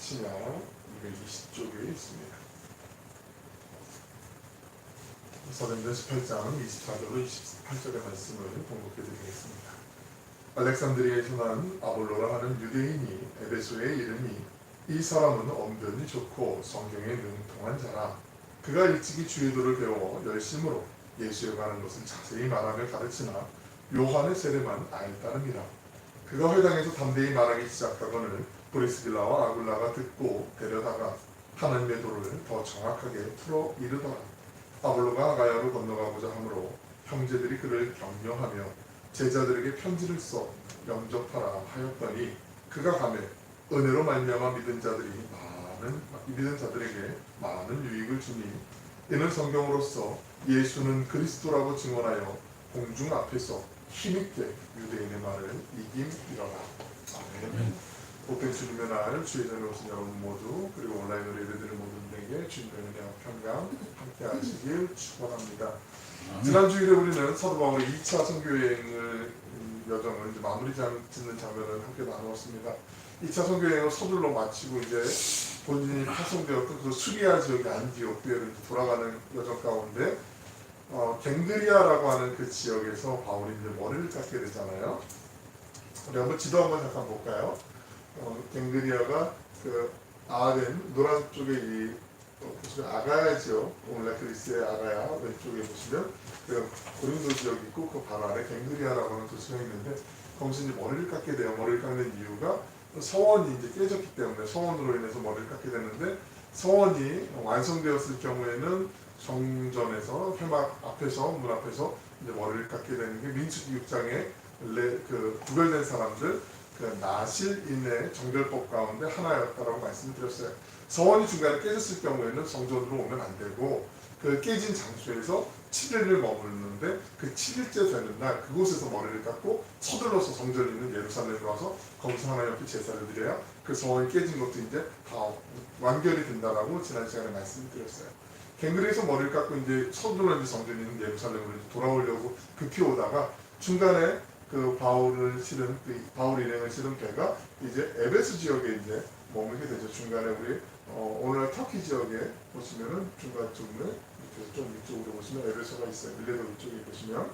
신약 220쪽에 있습니다. 사도행전 18장 24절로 28절의 말씀을 봉독해 드리겠습니다. 알렉산드리아에서 난 아볼로라 하는 유대인이 에베소에 이르니 이 사람은 언변이 좋고 성경에 능통한 자라. 그가 일찍이 주의도를 배워 열심으로 예수에 관한 것을 자세히 말하며 가르치나 요한의 세례만 알따름이라. 그가 회당에서 담대히 말하기 시작하거늘 브리스길라와 아굴라가 듣고 데려다가 하나님의 도를 더 정확하게 풀어 이르더라. 아볼로가 아가야로 건너가고자 하므로 형제들이 그를 격려하며 제자들에게 편지를 써 영접하라 하였더니 그가 가매 은혜로 말미암아 믿은 자들에게 많은 유익을 주니 이는 성경으로서 예수는 그리스도라고 증언하여 공중 앞에서 힘있게 유대인의 말을 이김이러라. 아멘. 복된 주님의 날 주의 전에 오신 여러분 모두 그리고 온라인으로 예배드리는 모든에게 주님의 은혜와 평강 함께 하시길 축원합니다. 지난 주일에 우리는 사도 바울의 2차 선교여행을 여정을 이제 마무리 짓는 장면을 함께 나누었습니다. 2차 선교여행을 서둘러 마치고 이제 본인이 파송되었던 그 수리아 지역의 안디옥 교회로 돌아가는 여정 가운데 갱드리아라고 하는 그 지역에서 바울이 이제 머리를 깎게 되잖아요. 우리 한번 지도 한번 잠깐 볼까요? 갱드리아가 그 아덴 노란 쪽에 이 보시면 아가야죠. 오늘날 그리스의 아가야 왼쪽에 보시면 그 고린도 지역이 있고 그 바로 아래 갱드리아라고 하는 도시가 있는데 거기서 이제 머리를 깎게 돼요. 머리를 깎는 이유가 서원이 이제 깨졌기 때문에 서원으로 인해서 머리를 깎게 되는데 서원이 완성되었을 경우에는 정전에서 회막 앞에서 문 앞에서 이제 머리를 깎게 되는 게 민수기 6장에 그 구별된 사람들 그 나실인의 정결법 가운데 하나였다라고 말씀을 드렸어요. 서원이 중간에 깨졌을 경우에는 성전으로 오면 안 되고 그 깨진 장소에서 7일을 머무르는데 그 7일째 되는 날 그곳에서 머리를 깎고 서둘러서 성전이 있는 예루살렘에 와서 거기서 하나님 앞에 제사를 드려야 그 서원이 깨진 것도 이제 다 완결이 된다라고 지난 시간에 말씀드렸어요. 갱그리에서 머리를 깎고 이제 서둘러 이제 성전이 있는 예루살렘으로 돌아오려고 급히 오다가 중간에 그 바울 일행을 실은 배가 이제 에베소 지역에 이제 머물게 되죠. 중간에 우리 오늘 터키 지역에 보시면은 중간쯤에 좀 이쪽으로 보시면 에베소가 있어요. 밀레도 이쪽에 보시면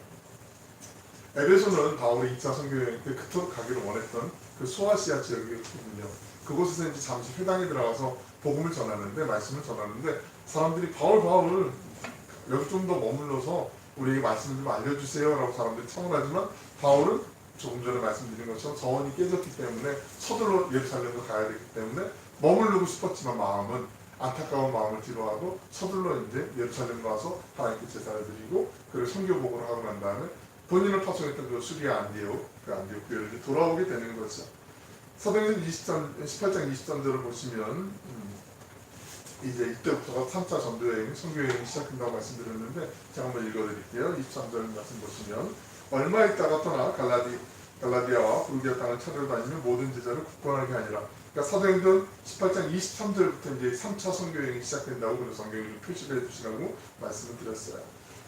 에베소는 바울이 2차 선교여행 때 그토록 가기를 원했던 그 소아시아 지역이거든요. 그곳에서 이제 잠시 회당에 들어가서 복음을 전하는데 말씀을 전하는데 사람들이 바울 여기 좀 더 머물러서 우리에게 말씀을 좀 알려주세요 라고 사람들이 청원하지만 바울은 조금 전에 말씀드린 것처럼 서원이 깨졌기 때문에 서둘러 예루살렘으로 가야 되기 때문에 머무르고 싶었지만 마음은 안타까운 마음을 뒤로하고 서둘러 이제 예루살렘으로 와서 하나님께 제사를 드리고 그리고 선교복을 하고 난 다음에 본인을 파송했던 그 수리아 안디옥 그 안디옥 교회를 돌아오게 되는 거죠. 사도행전 18장 23절을 보시면 이제 이때부터가 3차 전도여행, 선교여행이 시작된다고 말씀드렸는데 제가 한번 읽어드릴게요. 23절 말씀 보시면 얼마 있다가 떠나 갈라디아와 부르기아 땅을 찾아다니며 모든 제자를 굳건하게 하니라. 그러니까 사도행전 18장 23절부터 이제 3차 선교여행이 시작된다고 그래서 성경을 표시를 해주시라고 말씀을 드렸어요.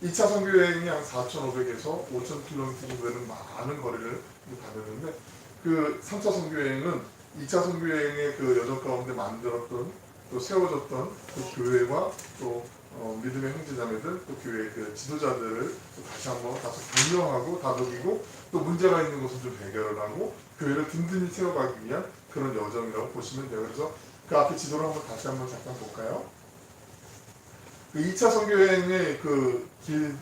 2차 선교여행이 한 4,500에서 5,000km 정도 되는 많은 거리를 다녔는데 그 3차 선교여행은 2차 선교여행의 그 여정 가운데 만들었던 또 세워졌던 그 교회와 또 믿음의 형제자매들 또 교회의 그 지도자들을 또 다시 한번 격려하고 다독이고 또 문제가 있는 것을 좀 해결을 하고 교회를 든든히 세워가기 위한 그런 여정이라고 보시면 돼요. 그래서 그 앞에 지도를 한번 다시 한번 잠깐 볼까요? 그 2차 선교여행의 그 길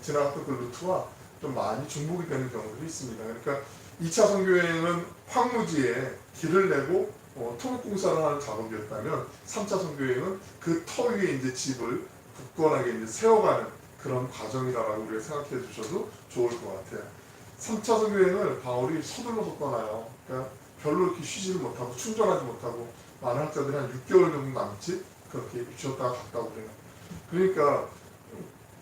지나갔던 그 루트와 좀 많이 중복이 되는 경우들이 있습니다. 그러니까 2차 선교여행은 황무지에 길을 내고 토목공사를 하는 작업이었다면 3차 선교여행은 그 터 위에 이제 집을 굳건하게 이제 세워가는 그런 과정이라고 우리가 생각해 주셔도 좋을 것 같아요. 3차 선교여행을 바울이 서둘러서 떠나요. 그러니까 별로 이렇게 쉬지를 못하고 충전하지 못하고 많은 학자들이 한 6개월 정도 남짓 그렇게 쉬었다가 갔다고 그래요. 그러니까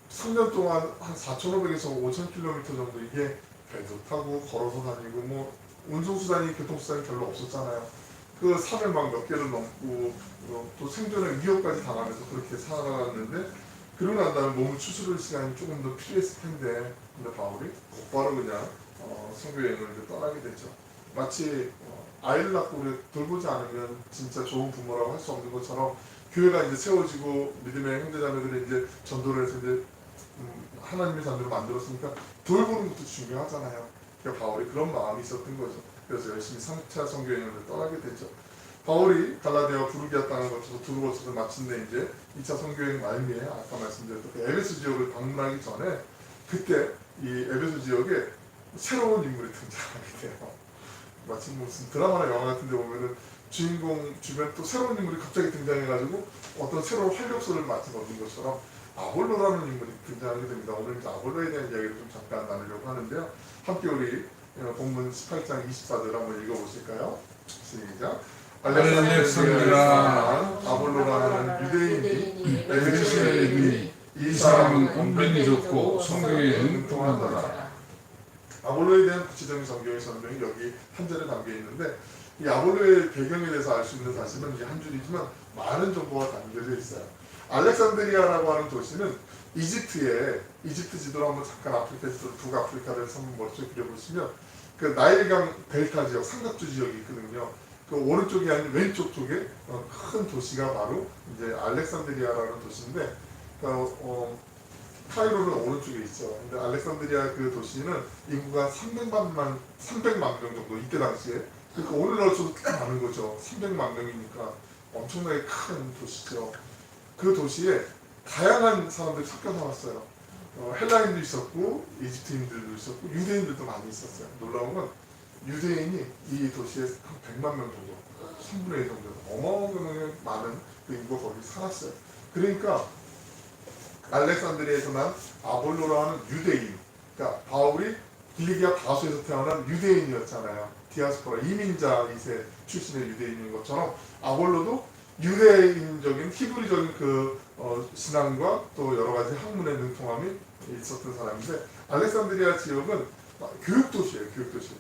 3년 동안 한 4,500에서 5,000km 정도 이게 배도 타고 걸어서 다니고 뭐 운송수단이 교통수단이 별로 없었잖아요. 그 산을 막 몇 개를 넘고 또 생존의 위협까지 당하면서 그렇게 살아갔는데 그러고 난 다음에 몸을 추스를 시간이 조금 더 필요했을 텐데 근데 바울이 곧바로 그냥 선교여행을 떠나게 되죠. 마치 아이를 낳고 우리 돌보지 않으면 진짜 좋은 부모라고 할 수 없는 것처럼 교회가 이제 세워지고 믿음의 형제자매들이 이제 전도를 해서 이제 하나님의 자녀로 만들었으니까 돌보는 것도 중요하잖아요. 그러니까 바울이 그런 마음이 있었던 거죠. 그래서 열심히 3차 선교여행을 떠나게 되죠. 바울이 갈라디아와 부르기아 땅을 거쳐서 두루 거쳐서 마침내 이제 2차 선교여행 말미에 아까 말씀드렸던 그 에베소 지역을 방문하기 전에 그때 이 에베소 지역에 새로운 인물이 등장하게 돼요. 마치 무슨 드라마나 영화 같은 데 보면은 주인공 주변에 또 새로운 인물이 갑자기 등장해가지고 어떤 새로운 활력소를 마치 얻는 것처럼 아볼로라는 인물이 등장하게 됩니다. 오늘 이제 아볼로에 대한 이야기를 좀 잠깐 나누려고 하는데요. 함께 우리 본문 18장 24절 한번 읽어보실까요? 시작. 알렉산드리아에 아볼로라 하는 유대인이 에베소에 있니 이 사람은 언변이 좋고 성경에 능통하더라. 아볼로에 대한 구체적인 성경의 설명이 여기 한 절에 담겨 있는데 이 아볼로의 배경에 대해서 알 수 있는 사실은 이게 한 줄이지만 많은 정보가 담겨져 있어요. 알렉산드리아라고 하는 도시는 이집트 지도로 한번 잠깐 아프리카에서 북아프리카를 한번 머릿속에 그려보시면 그 나일강 델타 지역, 삼각주 지역이 있거든요. 그 오른쪽이 아닌 왼쪽 쪽에 큰 도시가 바로 이제 알렉산드리아라는 도시인데 카이로는 오른쪽에 있죠. 근데 알렉산드리아 그 도시는 인구가 300만 명 정도 이때 당시에 그러니까 오늘날 저도 꽤 많은 거죠. 300만 명이니까 엄청나게 큰 도시죠. 그 도시에 다양한 사람들이 섞여 살았어요. 헬라인도 있었고 이집트인들도 있었고 유대인들도 많이 있었어요. 놀라운 건 유대인이 이 도시에 한 100만 명 정도, 3분의 1 정도 어마어마하게 많은 그 인구가 거기 살았어요. 그러니까 알렉산드리아에서 난 아볼로라는 유대인, 그러니까 바울이 길리기아 다소에서 태어난 유대인이었잖아요. 디아스포라 이민자 2세 출신의 유대인인 것처럼 아볼로도 유대인적인 히브리적인 그 신앙과 또 여러 가지 학문의 능통함이 있었던 사람인데 알렉산드리아 지역은 교육도시예요. 교육도시.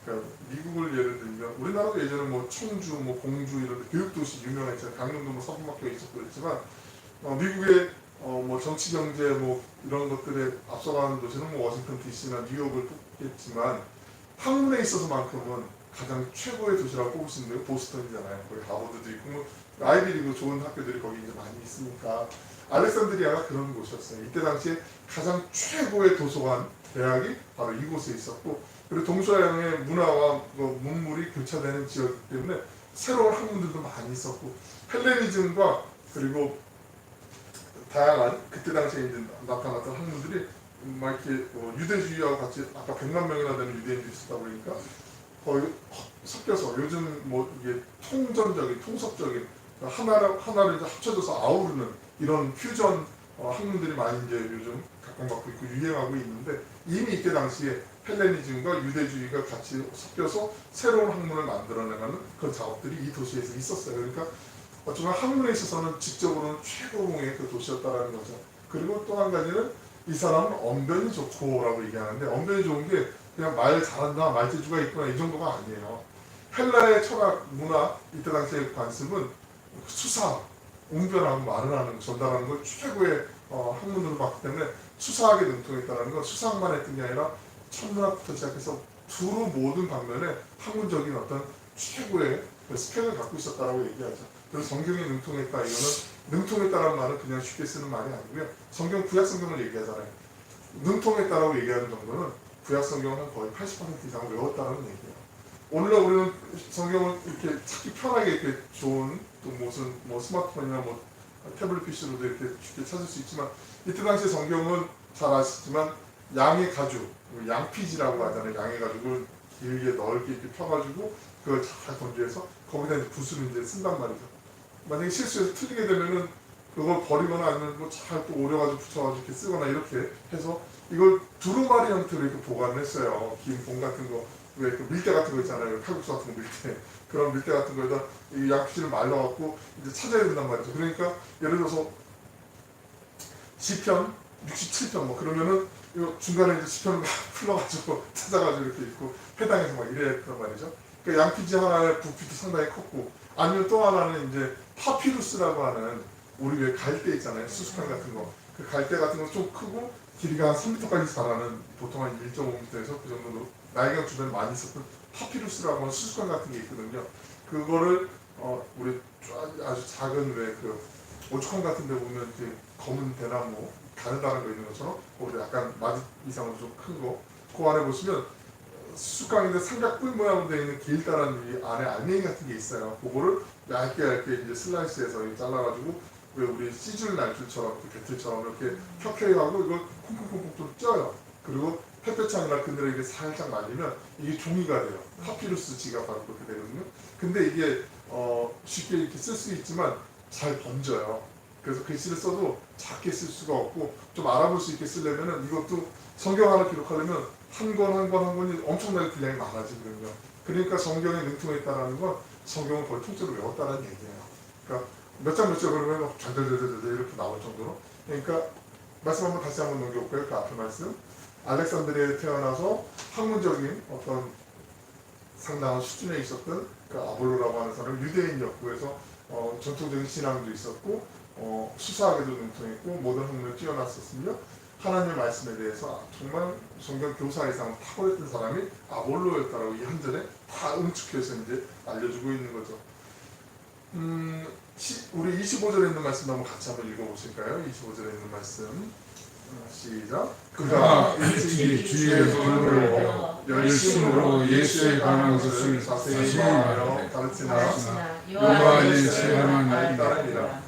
그러니까 미국을 예를 들면 우리나라도 예전에 뭐 청주, 뭐 공주 이런 데 교육도시 유명했잖아요. 강릉도 뭐 서부학교에 있었고 그랬지만 미국의 뭐 정치 경제 뭐 이런 것들에 앞서가는 도시는 뭐 워싱턴 DC나 뉴욕을 뽑겠지만 학문에 있어서만큼은 가장 최고의 도시라고 꼽을 수 있는 게 보스턴이잖아요. 거기 하버드도 있고 뭐 아이비리그 좋은 학교들이 거기 이제 많이 있으니까 알렉산드리아가 그런 곳이었어요. 이때 당시에 가장 최고의 도서관 대학이 바로 이곳에 있었고 그리고 동서양의 문화와 문물이 교차되는 지역이기 때문에 새로운 학문들도 많이 있었고 헬레니즘과 그리고 다양한 그때 당시에 이제 나타났던 학문들이 막 이렇게 유대주의와 같이 아까 100만 명이나 되는 유대인들이 있었다 보니까 거의 섞여서 요즘 뭐 이게 통섭적인 하나를 이제 합쳐져서 아우르는 이런 퓨전 학문들이 많이 이제 요즘 각광받고 있고 유행하고 있는데 이미 이때 당시에 헬레니즘과 유대주의가 같이 섞여서 새로운 학문을 만들어내가는 그런 작업들이 이 도시에서 있었어요. 그러니까 어쩌면 학문에 있어서는 직접으로는 최고봉의 그 도시였다라는 거죠. 그리고 또 한 가지는 이 사람은 언변이 좋고라고 얘기하는데 언변이 좋은 게 그냥 말 잘한다, 말재주가 있구나 이 정도가 아니에요. 헬라의 철학, 문화 이때 당시의 관습은 수사, 웅변하고 말을 하는, 전달하는 걸 최고의 학문으로 봤기 때문에 수사학에 능통했다는 건 수사학만 했던 게 아니라 천문학부터 시작해서 두루 모든 방면에 학문적인 어떤 최고의 스펙을 갖고 있었다라고 얘기하죠. 그래서 성경에 능통했다, 이거는 능통했다라는 말은 그냥 쉽게 쓰는 말이 아니고요. 성경, 구약 성경을 얘기하잖아요. 능통했다라고 얘기하는 정도는 구약 성경은 한 거의 80% 이상을 외웠다는 얘기예요. 오늘날 우리는 성경을 이렇게 찾기 편하게 이렇게 좋은 또 무슨 뭐 스마트폰이나 뭐 태블릿 PC로도 이렇게 쉽게 찾을 수 있지만 이때 당시 성경은 잘 아시지만 양의 가죽, 양피지라고 하잖아요. 양의 가죽을 길게 넓게 이렇게 펴가지고 그걸 잘 건조해서 거기다 이제 붓을 이제 쓴단 말이죠. 만약에 실수해서 틀리게 되면은 그걸 버리거나 아니면 뭐 잘 또 오려가지고 붙여가지고 이렇게 쓰거나 이렇게 해서 이걸 두루마리 형태로 이렇게 보관을 했어요. 긴 봉 같은 거, 왜 그 밀대 같은 거 있잖아요. 칼국수 같은 거 밀대. 그런 밀대 같은 거에다 이 양피지를 말려갖고 이제 찾아야 된단 말이죠. 그러니까 예를 들어서 시편 67편 뭐 그러면은 이 중간에 이제 시편을 막 풀러가지고 찾아가지고 이렇게 있고 해당해서 막 이래야 했단 말이죠. 그러니까 양피지 하나의 부피도 상당히 컸고 아니면 또 하나는 이제 파피루스라고 하는 우리 왜 갈대 있잖아요. 수수깡 같은 거. 그 갈대 같은 거 좀 크고 길이가 한 3m까지 자라는 보통 한 1.5m에서 그 정도로 나이가 주변에 많이 있었던 파피루스라고 하는 수수관 같은 게 있거든요. 그거를 우리 아주 작은 왜 그 오죽헌 같은 데 보면 이렇게 검은 대나무 가느다란 거 있는 것처럼 거기 약간 마디 이상으로 좀 큰 거, 그 안에 보시면 수수깡인데 삼각뿔 모양으로 되어 있는 길다란 이 안에 알맹이 같은 게 있어요. 그거를 얇게 이제 슬라이스해서 잘라가지고 왜 우리 씨줄 날줄처럼 배틀처럼 이렇게 켜켜이 하고 이걸 콩콩콩콩 좀 쪄요. 그리고 햇볕창이나 그늘에 살짝 말리면 이게 종이가 돼요. 파피루스 지가 바로 그렇게 되거든요. 근데 이게 쉽게 이렇게 쓸 수 있지만 잘 번져요. 그래서 글씨를 써도 작게 쓸 수가 없고 좀 알아볼 수 있게 쓰려면은 이것도 성경 하나 기록하려면 한 권이 엄청나게 분량이 많아지거든요. 그러니까 성경에 능통했다라는 건 성경을 거의 통째로 외웠다는 얘기예요. 그러니까 몇 장 그러면 잔들들들들 이렇게 나올 정도로. 그러니까 말씀 한번 다시 한번 넘겨볼까요? 그 앞에 말씀. 알렉산드리아에 태어나서 학문적인 어떤 상당한 수준에 있었던 그 아볼로라고 하는 사람은 유대인이었고, 그래서 전통적인 신앙도 있었고 수사학에도 능통했고 모든 학문에 뛰어났었으며 하나님의 말씀에 대해서 정말 성경 교사 이상 탁월했던 사람이 아볼로였다라고 이 한 절에 다 응축해서 이제 알려주고 있는 거죠. 우리 25절에 있는 말씀 한번 같이 한번 읽어보실까요? 25절에 있는 말씀 시작. 그가 일찍이 주의 손으로 열심으로 예수에 관한 것을 자세히 말하며 가르치나 여호와의 제한만 따르니라.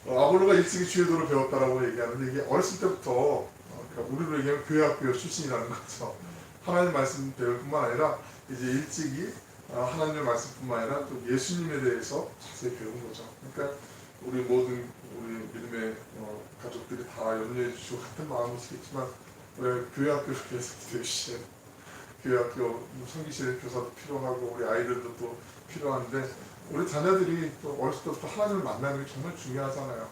아볼로가 일찍이 주의 도를 배웠다라고 얘기하는데 이게 어렸을 때부터 그러니까 우리로 얘기하면 교회학교 출신이라는 거죠. 하나님 말씀 배울 뿐만 아니라 이제 일찍이 하나님의 말씀뿐만 아니라 또 예수님에 대해서 자세히 배운 거죠. 그러니까 우리 모든 우리 믿음의 가족들이 다 염려해 주시고 같은 마음이시겠지만 왜 교회학교를 계속 되시죠. 교회학교 성기실 교사도 필요하고 우리 아이들도 또 필요한데 우리 자녀들이 또 어렸을 때부터 하나님을 만나는 게 정말 중요하잖아요.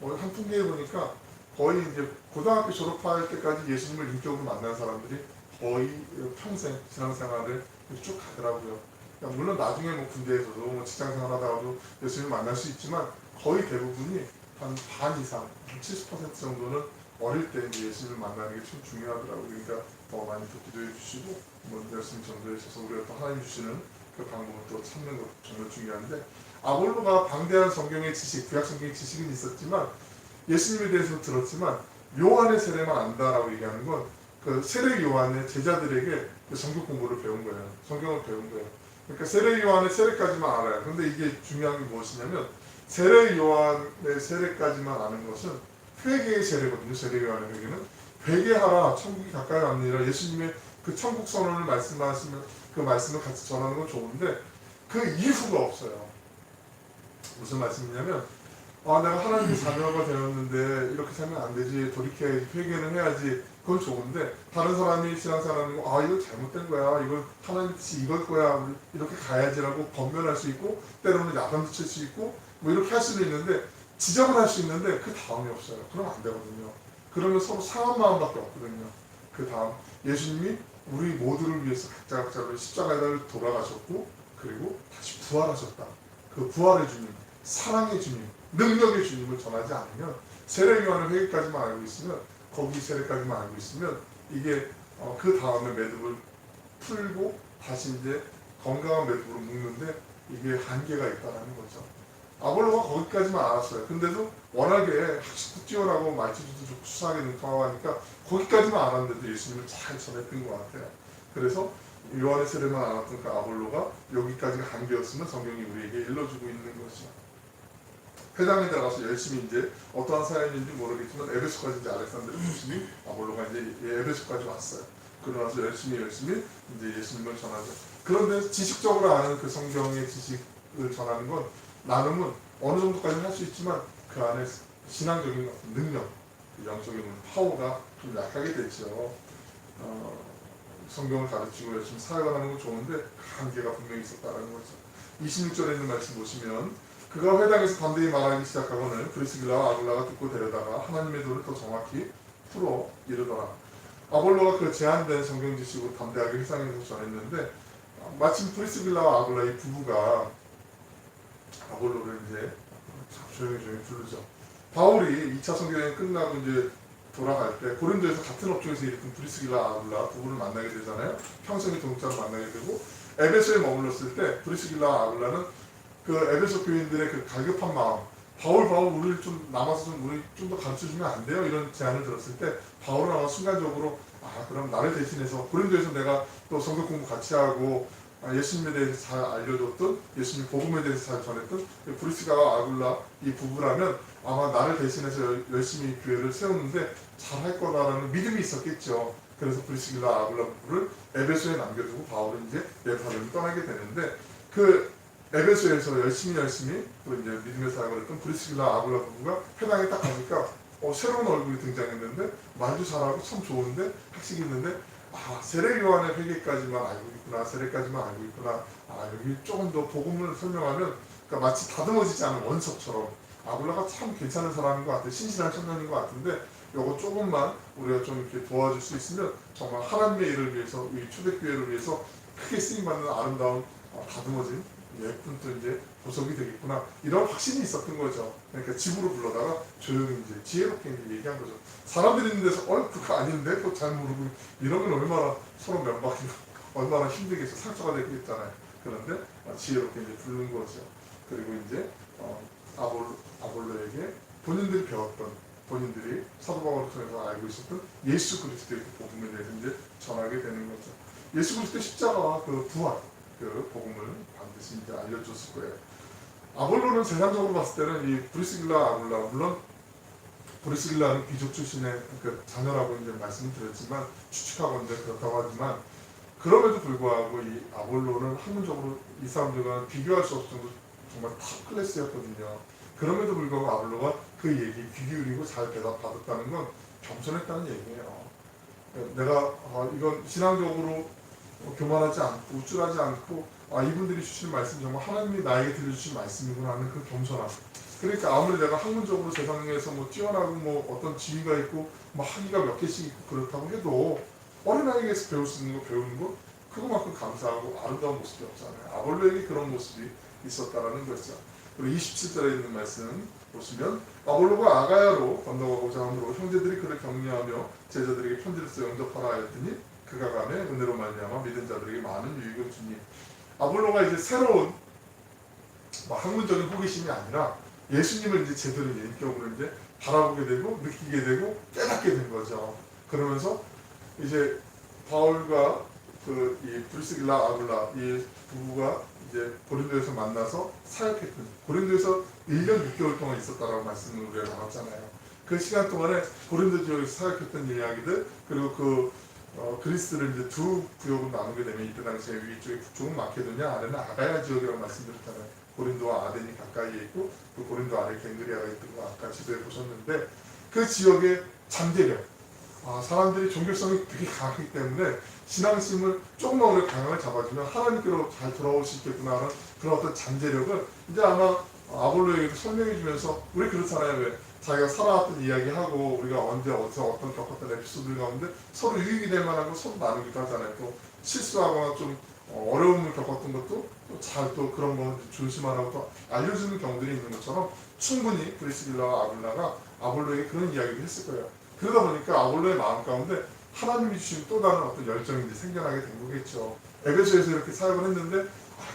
한 통계에 보니까 거의 이제 고등학교 졸업할 때까지 예수님을 인격으로 만난 사람들이 거의 평생 신앙생활을 쭉 가더라고요. 그러니까 물론 나중에 군대에서도 직장생활 하다가도 예수님을 만날 수 있지만 거의 대부분이 한 반 이상, 70% 정도는 어릴 때 이제 예수님을 만나는 게 참 중요하더라고요. 그러니까 더 많이 또 기도해 주시고 열심히 전도해 주셔서 우리가 또 하나님 주시는 그 방법을 또 찾는 것도 정말 중요한데 아볼로가 방대한 성경의 지식, 구약 성경의 지식은 있었지만 예수님에 대해서 들었지만 요한의 세례만 안다라고 얘기하는 건 그 세례 요한의 제자들에게 그 성경 공부를 배운 거예요. 성경을 배운 거예요. 그러니까 세례 요한의 세례까지만 알아요. 근데 이게 중요한 게 무엇이냐면 세례 요한의 세례까지만 아는 것은 회개의 세례거든요. 세례 요한의 회개는 회개하라 천국이 가까이 왔느니라 예수님의 그 천국 선언을 말씀하시면 그 말씀을 같이 전하는 건 좋은데 그 이후가 없어요. 무슨 말씀이냐면 내가 하나님의 자녀가 되었는데 이렇게 살면 안 되지, 돌이켜야지, 회개는 해야지, 그건 좋은데 다른 사람이 신앙생활하는 거 이거 잘못된 거야, 이걸 하나님 뜻이 이걸 거야, 이렇게 가야지라고 권면할 수 있고 때로는 야단도 칠 수 있고 뭐 이렇게 할 수도 있는데 지적을 할 수 있는데 그 다음이 없어요. 그러면 안 되거든요. 그러면 서로 상한 마음밖에 없거든요. 그 다음 예수님이 우리 모두를 위해서 각자로 십자가에 돌아가셨고 그리고 다시 부활하셨다. 그 부활의 주님, 사랑의 주님, 능력의 주님을 전하지 않으면 세례 요한의 회개까지만 알고 있으면 거기 세례까지만 알고 있으면 이게 그 다음에 매듭을 풀고 다시 이제 건강한 매듭으로 묶는데 이게 한계가 있다는 거죠. 아볼로가 거기까지만 알았어요. 근데도 워낙에 학식도 뛰어나고 말투도 좋고 수사하게 능통하고 하니까 거기까지만 알았는데도 예수님을 잘 전했던 것 같아요. 그래서 요한의 세례만 알았던 그 아볼로가 여기까지가 한계였으면 성경이 우리에게 일러주고 있는 것이죠. 회당에 들어가서 열심히 이제 어떠한 사연인지 모르겠지만 에베소까지 이제 알렉산드를 모시니 아볼로가 이제 에베소까지 왔어요. 그러나서 열심히 이제 예수님을 전하죠. 그런데 지식적으로 아는 그 성경의 지식을 전하는 건 나눔은 어느 정도까지는 할 수 있지만 그 안에 신앙적인 능력, 영적인 파워가 좀 약하게 되죠. 성경을 가르치고 열심히 사역을 하는 건 좋은데 한계가 분명히 있었다는 거죠. 26절에 있는 말씀 보시면 그가 회당에서 담대히 말하기 시작하고는 브리스길라와 아굴라가 듣고 데려다가 하나님의 도를 더 정확히 풀어 이르더라. 아볼로가 그 제한된 성경 지식으로 담대하게 회상에서 전했는데 마침 브리스길라와 아굴라 이 부부가 아볼로를 이제 조용히 부르죠. 바울이 2차 선교여행 끝나고 이제 돌아갈 때 고린도에서 같은 업종에서 일했던 브리스길라 아굴라 두 분을 만나게 되잖아요. 평생의 동역자로 만나게 되고 에베소에 머물렀을 때 브리스길라 아굴라는 그 에베소 교인들의 그 갈급한 마음, 바울 우리를 좀 남아서 좀 우리 좀 더 가르쳐주면 안 돼요? 이런 제안을 들었을 때 바울은 아마 순간적으로 그럼 나를 대신해서 고린도에서 내가 또 성경 공부 같이 하고 예수님에 대해서 잘 알려줬던 예수님 복음에 대해서 잘 전했던 브리스가와 아굴라 이 부부라면 아마 나를 대신해서 열심히 교회를 세우는데 잘할 거다라는 믿음이 있었겠죠. 그래서 브리스길라 아굴라 부부를 에베소에 남겨두고 바울은 이제 예루살렘을 떠나게 되는데 그 에베소에서 열심히 또 이제 믿음의 사역을 했던 브리스길라 아굴라 부부가 회당에 딱 가니까 새로운 얼굴이 등장했는데 말도 잘하고 참 좋은데 학식이 있는데 세례 요한의 회개까지만 알고 있구나, 세례까지만 알고 있구나. 여기 조금 더 복음을 설명하면 그러니까 마치 다듬어지지 않은 원석처럼 아굴라가 참 괜찮은 사람인 것 같아, 신실한 청년인 것 같은데 요거 조금만 우리가 좀 이렇게 도와줄 수 있으면 정말 하나님의 일을 위해서 이 초대교회를 위해서 크게 쓰임받는 아름다운 다듬어진 예쁜 또 이제 보석이 되겠구나 이런 확신이 있었던 거죠. 그러니까 집으로 불러다가 조용히 이제 지혜롭게 이제 얘기한 거죠. 사람들이 있는 데서 그거 아닌데 또 잘 모르고 이러면 얼마나 서로 면박이고 얼마나 힘들겠어, 상처가 되겠잖아요. 그런데 지혜롭게 이제 부른 거죠. 그리고 이제 아볼로에게 본인들이 배웠던 본인들이 사도 바울을 통해서 알고 있었던 예수 그리스도의 그 복음에 대해서 이제 전하게 되는 거죠. 예수 그리스도의 십자가와 그 부활 그 복음을 반드시 이제 알려줬을 거예요. 아볼로는 세상적으로 봤을 때는 이 브리스길라 아굴라, 물론 브리스길라는 귀족 출신의 그 자녀라고 이제 말씀을 드렸지만 추측하건대 그렇다고 하지만 그럼에도 불구하고 이 아볼로는 학문적으로 이 사람들과 비교할 수 없을 정도로 정말 탑 클래스였거든요. 그럼에도 불구하고 아볼로가 그 얘기 귀 기울이고 잘 대답받았다는 건 겸손했다는 얘기예요. 내가 이건 신앙적으로 교만하지 않고 우쭐하지 않고 이분들이 주시는 말씀 정말 하나님이 나에게 들려주신 말씀이구나 하는 그 겸손함. 그러니까 아무리 내가 학문적으로 세상에서 뛰어나고 어떤 지위가 있고 학위가 몇 개씩 있고 그렇다고 해도 어린아이에게서 배울 수 있는 거 배우는 거 그거만큼 감사하고 아름다운 모습이 없잖아요. 아볼로에게 그런 모습이 있었다라는 거죠. 그리고 27절에 있는 말씀 보시면 아볼로가 아가야로 건너가고자 함으로 형제들이 그를 격려하며 제자들에게 편지를 써 영접하라 하였더니 그가 가매 은혜로 말미암아 믿은 자들에게 많은 유익을 주니 아볼로가 이제 새로운 학문적인 호기심이 아니라 예수님을 이제 제대로 인격으로 이제 바라보게 되고 느끼게 되고 깨닫게 된 거죠. 그러면서 이제 바울과 이 브리스길라 아굴라 이 부부가 이제 고린도에서 만나서 사역했던 고린도에서 1년 6개월 동안 있었다라고 말씀을 우리가 나눴잖아요. 그 시간 동안에 고린도 지역에서 사역했던 이야기들 그리고 그리스를 이제 두 구역으로 나누게 되면 이때 당시에 위쪽에 북쪽은 마케도냐 아래는 아가야 지역이라고 말씀드렸잖아요. 고린도와 아덴이 가까이에 있고 그 고린도 아래 갱그리아가 있던 거 아까 지도에 보셨는데 그 지역의 잠재력 사람들이 종교성이 되게 강하기 때문에 신앙심을 조금만 우리가 방향을 잡아주면 하나님께로 잘 돌아올 수 있겠구나 하는 그런 어떤 잠재력을 이제 아마 아볼로에게도 설명해 주면서 우리 그렇잖아요. 왜 자기가 살아왔던 이야기하고 우리가 언제 어디서 어떤 겪었던 에피소드를 가운데 서로 유익이 될 만한 거 서로 나누기도 하잖아요. 또 실수하거나 좀 어려움을 겪었던 것도 잘 또 그런 거 조심하라고 또 알려주는 경우들이 있는 것처럼 충분히 브리스길라와 아굴라가 아볼로에게 그런 이야기를 했을 거예요. 그러다 보니까 아볼로의 마음 가운데 하나님이 주신 또 다른 어떤 열정이 이제 생겨나게 된 거겠죠. 에베소에서 이렇게 사역을 했는데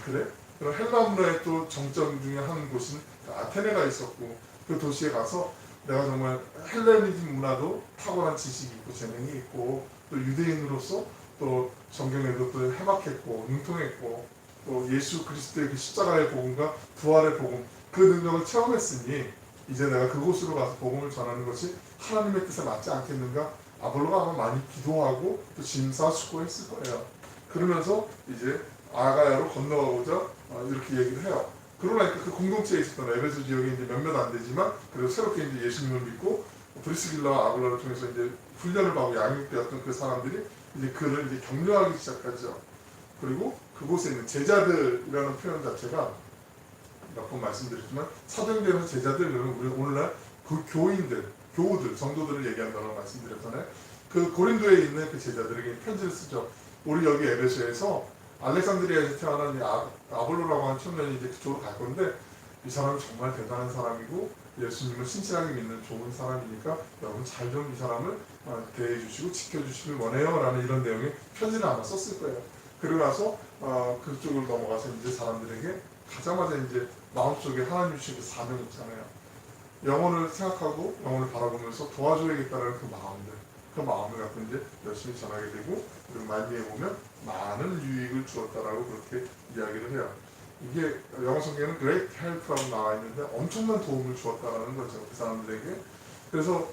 그래? 그럼 헬라 문화의 또 정점 중에 한 곳은 아테네가 있었고 그 도시에 가서 내가 정말 헬레니즘 문화도 탁월한 지식이 있고 재능이 있고 또 유대인으로서 또 성경에도 또 해박했고 능통했고 또 예수 그리스도의 그 십자가의 복음과 부활의 복음 그 능력을 체험했으니 이제 내가 그곳으로 가서 복음을 전하는 것이 하나님의 뜻에 맞지 않겠는가? 아볼로가 아마 많이 기도하고 또 심사숙고했을 거예요. 그러면서 이제 아가야로 건너가고자 이렇게 얘기를 해요. 그러니까 그 공동체에 있었던 에베소 지역에 이제 몇몇 안 되지만 그래도 새롭게 이제 예수님을 믿고 브리스길라와 아굴라를 통해서 이제 훈련을 받고 양육되었던 그 사람들이 이제 그를 이제 격려하기 시작하죠. 그리고 그곳에 있는 제자들이라는 표현 자체가 몇 번 말씀드렸지만 사도행전에서 제자들 그러면 우리 오늘날 그 교우들, 성도들을 얘기한다고 말씀드렸잖아요. 그 고린도에 있는 그 제자들에게 편지를 쓰죠. 우리 여기 에베소에서 알렉산드리아에서 태어난 아볼로라고 하는 청년이 이제 그쪽으로 갈 건데 이 사람은 정말 대단한 사람이고 예수님을 신실하게 믿는 좋은 사람이니까 여러분 잘 좀 이 사람을 대해주시고 지켜주시길 원해요 라는 이런 내용의 편지를 아마 썼을 거예요. 그리고 나서 그쪽으로 넘어가서 이제 사람들에게 가자마자 이제 마음속에 하나님 주신 그 사명이 있잖아요. 영혼을 생각하고 영혼을 바라보면서 도와줘야겠다는 그 마음을 갖고 이제 열심히 전하게 되고, 그리고 말미에 보면 많은 유익을 주었다라고 그렇게 이야기를 해요. 이게 영어 성경에는 great help라고 나와 있는데 엄청난 도움을 주었다라는 거죠, 그 사람들에게. 그래서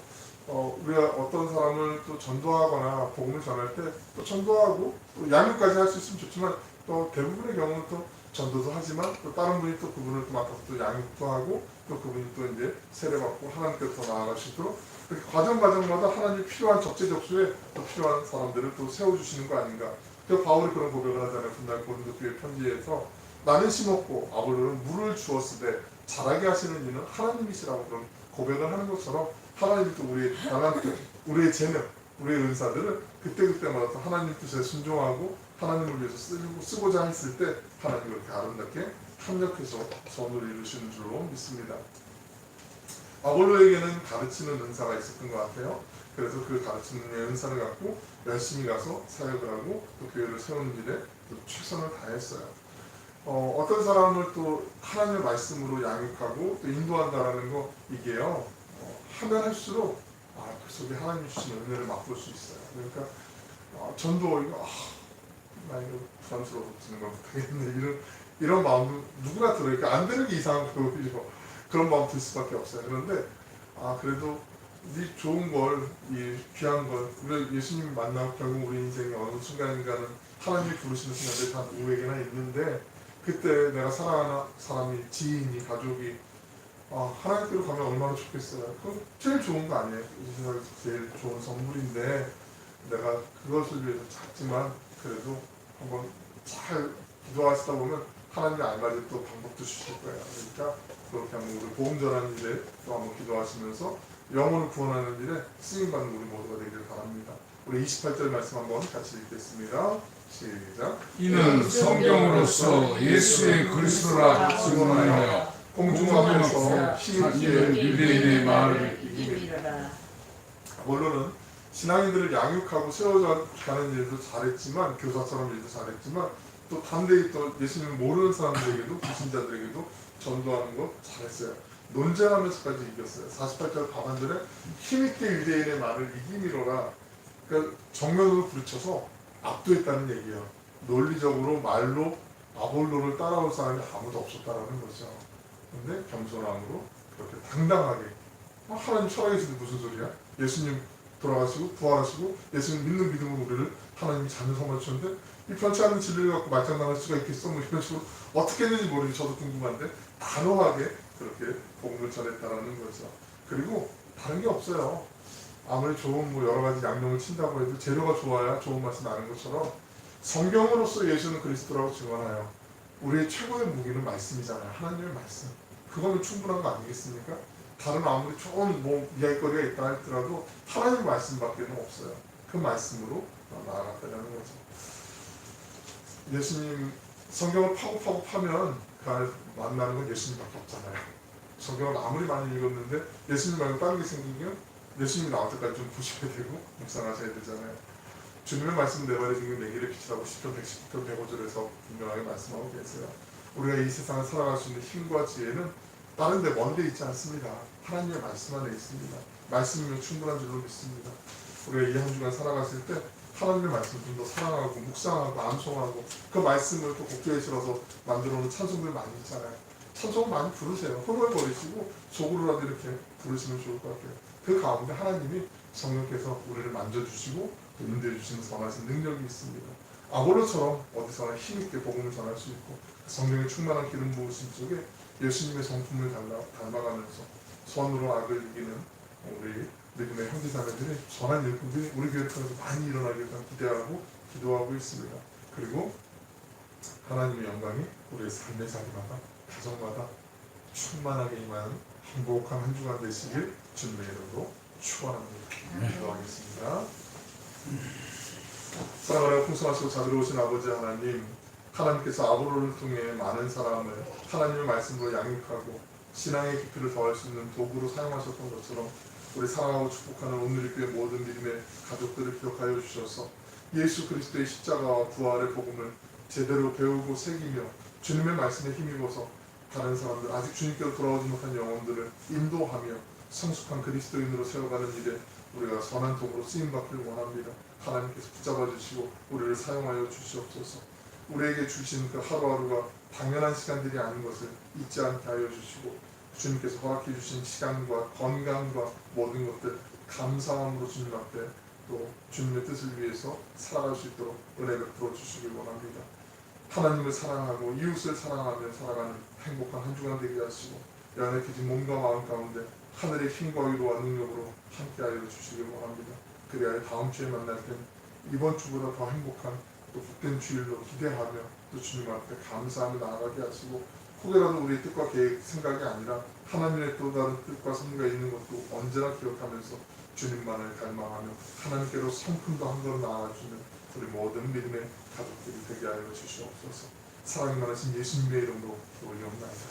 우리가 어떤 사람을 또 전도하거나 복음을 전할 때 또 전도하고 또 양육까지 할 수 있으면 좋지만, 또 대부분의 경우는 또 전도도 하지만 또 다른 분이 또 그분을 또 맡아서 또 양육도 하고 또 그분이 또 이제 세례받고 하나님께로 더 나아갈 수 있도록 그렇게 과정마다 하나님 필요한 적재적소에 또 필요한 사람들을 또 세워주시는 거 아닌가. 그 바울이 그런 고백을 하잖아요. 분당 고린도 교회 편지에서 나는 심었고 아볼로는 물을 주었으되 자라게 하시는 이는 하나님이시라고 그런 고백을 하는 것처럼, 하나님이 또 우리의 달란트, 우리의 재능, 우리의 은사들을 그때그때마다 하나님 뜻에 순종하고 하나님을 위해서 쓰고자 했을 때 하나님이 그렇게 아름답게 협력해서 선을 이루시는 줄로 믿습니다. 아볼로에게는 가르치는 은사가 있었던 것 같아요. 그래서 그 가르치는 은사를 갖고 열심히 가서 사역을 하고 또 교회를 세우는 일에 또 최선을 다했어요. 어떤 사람을 또 하나님의 말씀으로 양육하고 또 인도한다라는 거, 이게요 하면 할수록 그 속에 하나님 주신 은혜를 맛볼 수 있어요. 그러니까 전도 이거 나 이거 부담스러워서 듣는 걸 못하겠네 이런 마음도 누구나 들어요. 그러니까 안 되는 게 이상한 거죠. 그런 마음 들 수밖에 없어요. 그런데 그래도 이 좋은 걸, 이 귀한 걸, 우리 예수님 만나고 결국 우리 인생의 어느 순간인가는 하나님이 부르시는 순간들이 다 누구에게나 있는데, 그때 내가 사랑하는 사람이, 지인이, 가족이 하나님께로 가면 얼마나 좋겠어요. 그건 제일 좋은 거 아니에요. 이 세상에서 제일 좋은 선물인데, 내가 그것을 위해서 작지만 그래도 한번 잘 기도하시다 보면 하나님이 알맞은 또 방법도 주실 거예요. 그러니까 그렇게 한번 우리 복음 전하는 일에 또 한번 기도하시면서 영혼을 구원하는 일에 쓰임받는 우리 모두가 되기를 바랍니다. 우리 28절 말씀 한번 같이 읽겠습니다. 시작. 이는 성경으로서 예수의 그리스도라 증언하여 공중 앞에서 힘있게 유대인의 말을 이기리라. 물론은 신앙인들을 양육하고 세워가는 일도 잘했지만, 교사처럼 일도 잘했지만, 또 반대에 또 예수님을 모르는 사람들에게도, 불신자들에게도 전도하는 거 잘했어요. 논쟁하면서까지 이겼어요. 48절 하반절에 힘있게 유대인의 말을 이기미로라. 그러니까 정면으로 부딪혀서 압도했다는 얘기예요. 논리적으로 말로 아볼로를 따라올 사람이 아무도 없었다라는 거죠. 근데 겸손함으로 그렇게 당당하게, 하나님 살아계시는데 무슨 소리야? 예수님 돌아가시고 부활하시고 예수님 믿는 믿음으로 우리를 하나님이 자녀 삼아 주셨는데 이 편치 않은 진리를 갖고 말장난할 수가 있겠어? 뭐 이런 식으로 어떻게 했는지 모르지. 저도 궁금한데 단호하게 그렇게 복음을 전했다라는 거죠. 그리고 다른 게 없어요. 아무리 좋은 여러 가지 양념을 친다고 해도 재료가 좋아야 좋은 맛이 나는 것처럼, 성경으로서 예수는 그리스도라고 증언하여 우리의 최고의 무기는 말씀이잖아요. 하나님의 말씀. 그거는 충분한 거 아니겠습니까? 다른 아무리 좋은 이야기거리가 있다 할지라도 하나님의 말씀밖에는 없어요. 그 말씀으로 나아갔다는 거죠. 예수님 성경을 파고 파면 만나는 건 예수님밖에 없잖아요. 성경을 아무리 많이 읽었는데 예수님 말고 다른 게 생기면 예수님이 나올 때까지 좀 보셔야 되고 묵상하셔야 되잖아요. 주님의 말씀 내발에 지금 내기를 비치라고 10편 110편 105절에서 분명하게 말씀하고 계세요. 우리가 이 세상을 살아갈 수 있는 힘과 지혜는 다른 데 먼 데 있지 않습니다. 하나님의 말씀 안에 있습니다. 말씀이면 충분한 줄로 믿습니다. 우리가 이 한 주간 살아갔을 때 하나님의 말씀 좀 더 사랑하고 묵상하고 암송하고 그 말씀을 또 곡조에 실어서 만들어 놓은 찬송들 많이 있잖아요. 찬송을 많이 부르세요. 흥얼거리시고 속으로라도 이렇게 부르시면 좋을 것 같아요. 그 가운데 하나님이 성령께서 우리를 만져주시고 인도해 주시는 선하신 능력이 있습니다. 아볼로처럼 어디서나 힘있게 복음을 전할 수 있고 성령의 충만한 기름 부으심 속에 예수님의 성품을 닮아가면서 선으로 악을 이기는 우리 믿음의 형제자매들이 선한 일꾼들이 우리 교회 통해서 많이 일어나길 기대하고 기도하고 있습니다. 그리고 하나님의 영광이 우리의 삶의 자리마다 가정마다 충만하게 임하는 행복한 한 주간 되시길 주님의 이름으로 축원합니다. 기도하겠습니다. 사랑하는 풍성하시고 자비로우신 아버지 하나님, 하나님께서 아볼로를 통해 많은 사람을 하나님의 말씀으로 양육하고 신앙의 깊이를 더할 수 있는 도구로 사용하셨던 것처럼 우리 사랑하고 축복하는 오늘 교회 모든 믿음의 가족들을 기억하여 주셔서 예수 그리스도의 십자가와 부활의 복음을 제대로 배우고 새기며 주님의 말씀에 힘입어서 다른 사람들, 아직 주님께로 돌아오지 못한 영혼들을 인도하며 성숙한 그리스도인으로 세워가는 일에 우리가 선한 도구로 쓰임받기를 원합니다. 하나님께서 붙잡아 주시고 우리를 사용하여 주시옵소서. 우리에게 주신 그 하루하루가 당연한 시간들이 아닌 것을 잊지 않게 하여 주시고 주님께서 허락해 주신 시간과 건강과 모든 것들 감사함으로 주님 앞에 또 주님의 뜻을 위해서 살아갈 수 있도록 은혜 베풀어 주시길 원합니다. 하나님을 사랑하고 이웃을 사랑하며 살아가는 행복한 한 주간 되게 하시고 연약해진 몸과 마음 가운데 하늘의 힘과 위로와 능력으로 함께하여 주시길 원합니다. 그래야 다음 주에 만날 땐 이번 주보다 더 행복한 또 복된 주일로 기대하며 또 주님 앞에 감사하며 나아가게 하시고 혹여라도 우리의 뜻과 계획, 생각이 아니라 하나님의 또 다른 뜻과 섭리가 있는 것도 언제나 기억하면서 주님만을 갈망하며 하나님께로 성품도 한 걸음 나아가주는 우리 모든 믿음의 가족들이 되게 하여 주시옵소서. 사랑이 많으신 예수님의 이름으로 올려옵나이다.